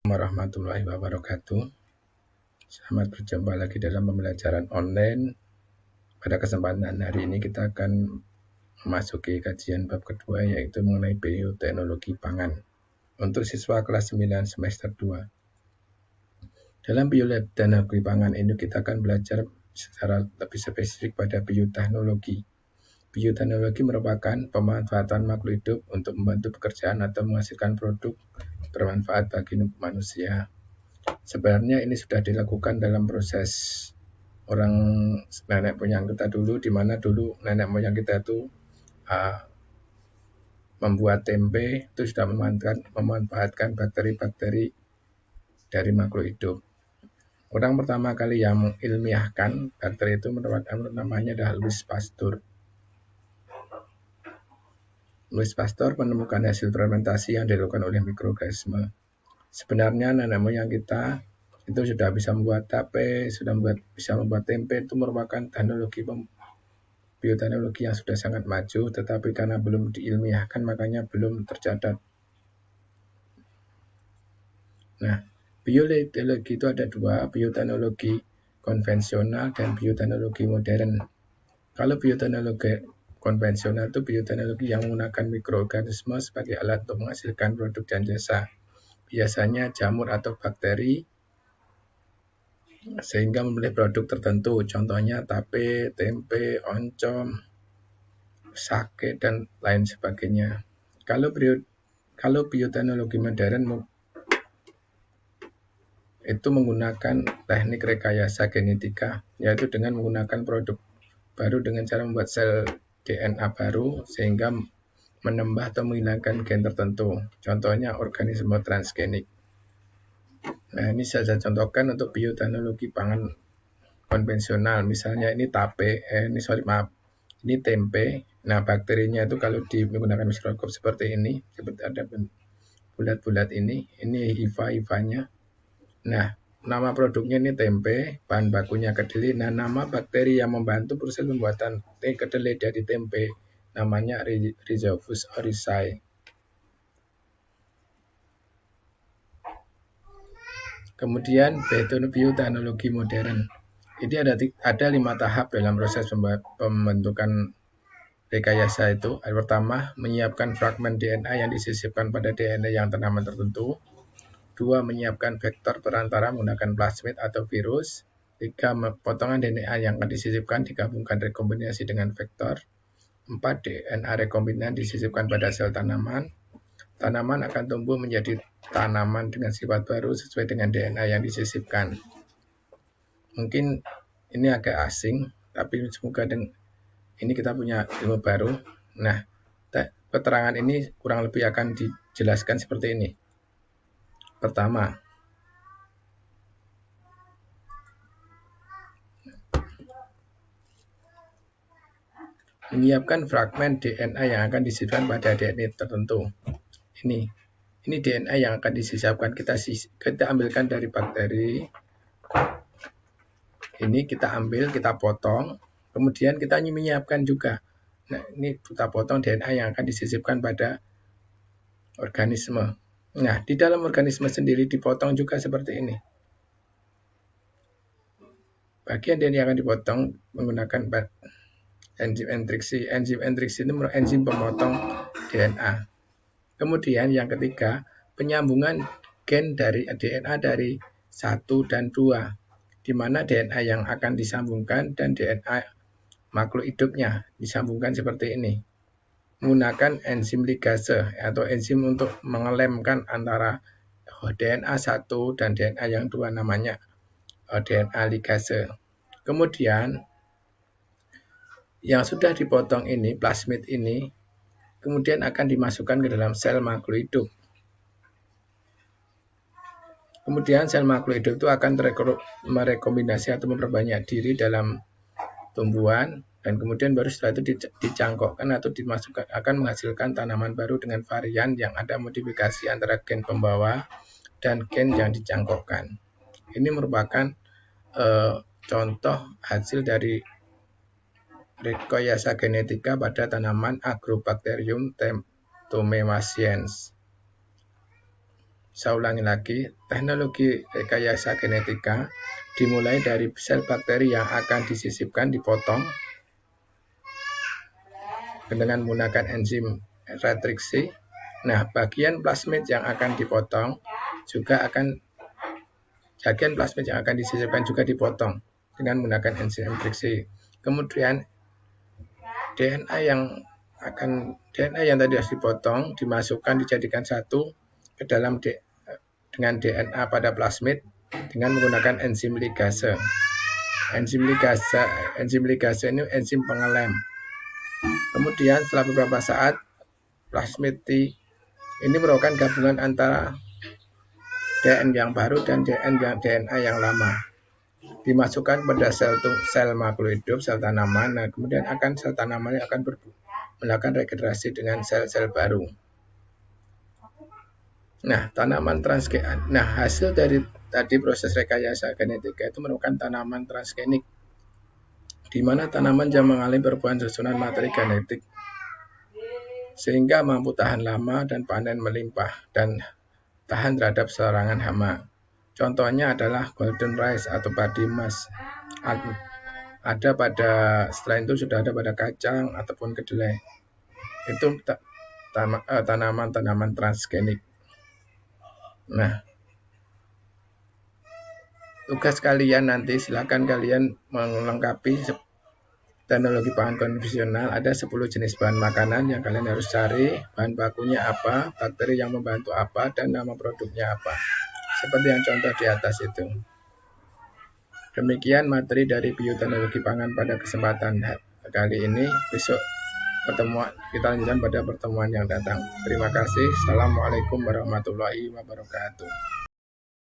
Warahmatullahi wabarakatuh. Selamat berjumpa lagi dalam pembelajaran online. Pada kesempatan hari ini kita akan memasuki kajian bab kedua, yaitu mengenai bioteknologi pangan untuk siswa kelas 9 semester 2. Dalam bioteknologi pangan ini kita akan belajar secara lebih spesifik pada bioteknologi. Bioteknologi merupakan pemanfaatan makhluk hidup untuk membantu pekerjaan atau menghasilkan produk bermanfaat bagi manusia. Sebenarnya ini sudah dilakukan dalam proses orang nenek moyang kita dulu, di mana dulu nenek moyang kita itu membuat tempe itu sudah memanfaatkan bakteri-bakteri dari makhluk hidup. Orang pertama kali yang mengilmiahkan bakteri itu namanya adalah Louis Pasteur. Louis Pasteur menemukan hasil fermentasi yang dilakukan oleh mikroorganisme. Sebenarnya nenek moyang kita itu sudah bisa membuat tape, bisa membuat tempe. Itu merupakan bioteknologi yang sudah sangat maju, tetapi karena belum diilmiahkan makanya belum tercatat. Nah, bioteknologi itu ada dua, bioteknologi konvensional dan bioteknologi modern. Kalau bioteknologi konvensional itu bioteknologi yang menggunakan mikroorganisme sebagai alat untuk menghasilkan produk dan jasa. Biasanya jamur atau bakteri, sehingga memilih produk tertentu, contohnya tape, tempe, oncom, sake, dan lain sebagainya. Kalau bioteknologi modern itu menggunakan teknik rekayasa genetika, yaitu dengan menggunakan produk baru dengan cara membuat sel DNA baru sehingga menambah atau menghilangkan gen tertentu, contohnya organisme transgenik. Nah, ini saya contohkan untuk bioteknologi pangan konvensional. Misalnya ini ini tempe. Nah, bakterinya itu kalau menggunakan mikroskop seperti ini, seperti ada bulat-bulat ini hifa-hifanya. Nah, nama produknya ini tempe, bahan bakunya kedelai. Nah, nama bakteri yang membantu proses pembuatan kedelai dari tempe namanya Rhizopus oryzae. Kemudian bioteknologi modern. Ini ada 5 tahap dalam proses pembentukan rekayasa itu. Pertama, menyiapkan fragmen DNA yang disisipkan pada DNA yang tanaman tertentu. 2. Menyiapkan vektor perantara menggunakan plasmid atau virus. 3. Potongan DNA yang akan disisipkan digabungkan rekombinasi dengan vektor. 4. DNA rekombinan disisipkan pada sel tanaman. Tanaman akan tumbuh menjadi tanaman dengan sifat baru sesuai dengan DNA yang disisipkan. Mungkin ini agak asing, tapi semoga ini kita punya ilmu baru. Nah, keterangan ini kurang lebih akan dijelaskan seperti ini. Pertama, menyiapkan fragmen DNA yang akan disisipkan pada DNA tertentu. Ini DNA yang akan disisipkan, kita ambilkan dari bakteri. Ini kita ambil, kita potong, kemudian kita menyiapkan juga. Nah, ini kita potong DNA yang akan disisipkan pada organisme. Nah, di dalam organisme sendiri dipotong juga seperti ini. Bagian DNA yang akan dipotong menggunakan enzim entriksi. Enzim entriksi ini merupakan enzim pemotong DNA. Kemudian yang ketiga, penyambungan gen dari DNA dari 1 dan 2, di mana DNA yang akan disambungkan dan DNA makhluk hidupnya disambungkan seperti ini. Menggunakan enzim ligase atau enzim untuk mengelemkan antara DNA 1 dan DNA yang 2, namanya DNA ligase. Kemudian yang sudah dipotong ini, plasmid ini, kemudian akan dimasukkan ke dalam sel makhluk hidup. Kemudian sel makhluk hidup itu akan merekombinasi atau memperbanyak diri dalam tumbuhan, dan kemudian baru setelah itu dicangkokkan atau dimasukkan, akan menghasilkan tanaman baru dengan varian yang ada modifikasi antara gen pembawa dan gen yang dicangkokkan. Ini merupakan contoh hasil dari rekayasa genetika pada tanaman Agrobacterium tomemaciens. Saya ulangi lagi, teknologi rekayasa genetika dimulai dari sel bakteri yang akan disisipkan, dipotong dengan menggunakan enzim retriksi. Nah, bagian plasmid yang akan dipotong juga akan disisipkan juga dipotong dengan menggunakan enzim retriksi. Kemudian DNA yang tadi harus dipotong dimasukkan, dijadikan satu ke dalam dengan DNA pada plasmid dengan menggunakan enzim ligase. Enzim ligase ini enzim pengelem. Kemudian setelah beberapa saat, plasmid T ini merupakan gabungan antara DNA yang baru dan DNA yang lama. Dimasukkan pada sel makhluk hidup, sel tanaman. Nah, kemudian sel tanaman akan melakukan regenerasi dengan sel-sel baru. Nah, hasil dari tadi proses rekayasa genetika itu merupakan tanaman transgenik, di mana tanaman yang mengalami perubahan susunan materi genetik sehingga mampu tahan lama dan panen melimpah dan tahan terhadap serangan hama. Contohnya adalah golden rice atau padi emas. Setelah itu sudah ada pada kacang ataupun kedelai. Itu tanaman-tanaman transgenik. Nah, tugas kalian nanti silakan kalian melengkapi teknologi pangan konvensional. Ada 10 jenis bahan makanan yang kalian harus cari, bahan bakunya apa, bakteri yang membantu apa, dan nama produknya apa. Seperti yang contoh di atas itu. Demikian materi dari bioteknologi pangan pada kesempatan kali ini. Besok kita lanjutkan pada pertemuan yang datang. Terima kasih. Assalamualaikum warahmatullahi wabarakatuh.